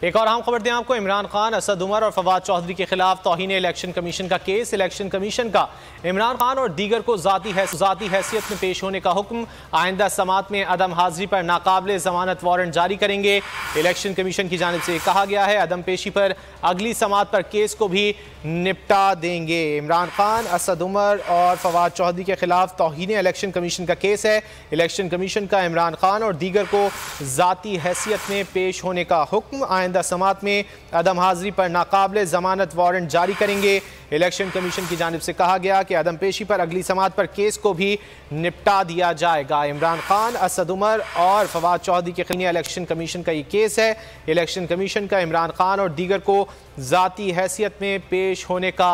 एक और अहम खबर दें आपको, इमरान खान, असद उमर और फवाद चौधरी के खिलाफ तौहीन इलेक्शन कमीशन का केस। इलेक्शन कमीशन का इमरान खान और दीगर को जाती हैसियत में पेश होने का हुक्म। आइंदा समात में अदम हाजिरी पर नाकाबिले जमानत वारंट जारी करेंगे। इलेक्शन कमीशन की जानिब से कहा गया है अदम पेशी पर अगली समात पर केस को भी निपटा देंगे। इमरान खान, असद उमर और फवाद चौधरी के खिलाफ तौहीन इलेक्शन कमीशन का केस है। इलेक्शन कमीशन का इमरान खान और दीगर को जाती हैसियत में पेश होने का हुक्म। आइंदा समात में अदम हाजिरी पर नाकाबिले जमानत वारंट जारी करेंगे। इलेक्शन कमीशन की जानिब से कहा गया कि अदम पेशी पर अगली समात पर केस को भी निपटा दिया जाएगा। इमरान खान, असद उमर और फवाद चौधरी के खिलाफ इलेक्शन कमीशन का ये केस है। इलेक्शन कमीशन का इमरान खान और दीगर को जाती हैसियत में पेश होने का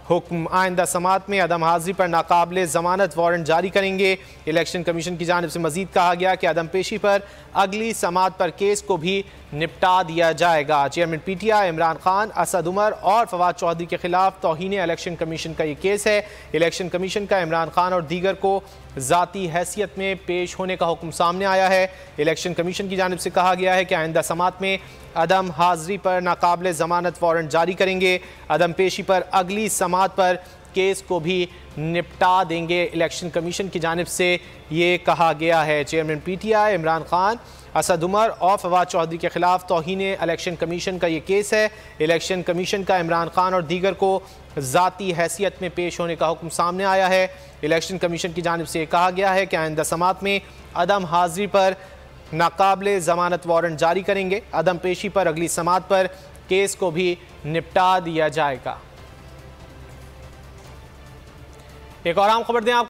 हुक्म। आइंदा समात में अदम हाजिरी पर नाकाबिले जमानत वारंट जारी करेंगे। इलेक्शन कमीशन की जानिब से मजीद कहा गया कि अदम पेशी पर अगली समात पर केस को भी निपटा दिया जाएगा। चेयरमैन पीटीआई इमरान खान, असद उमर और फवाद चौधरी के खिलाफ तौहीन इलेक्शन कमीशन का ये केस है। इलेक्शन कमीशन का इमरान खान और दीगर को जाती हैसियत में पेश होने का हुक्म सामने आया है। इलेक्शन कमीशन की जानिब से कहा गया है कि आइंदा समात में अदम हाजिरी पर नाकाबिले जमानत वारंट जारी करेंगे। अदम पेशी पर अगली समात पर केस को भी निपटा देंगे। इलेक्शन कमीशन की जानिब से ये कहा गया है। चेयरमैन पीटीआई इमरान खान, असद उमर और फवाद चौधरी के खिलाफ तौहीन इलेक्शन कमीशन का ये केस है। इलेक्शन कमीशन का इमरान खान और दीगर को जाती हैसियत में पेश होने का हुक्म सामने आया है। इलेक्शन कमीशन की जानिब से कहा गया है कि आइंदा समात में अदम हाजिरी पर नाकाबिले जमानत वारंट जारी करेंगे। अदम पेशी पर अगली समात पर केस को भी निपटा दिया जाएगा। एक और अहम खबर दें आप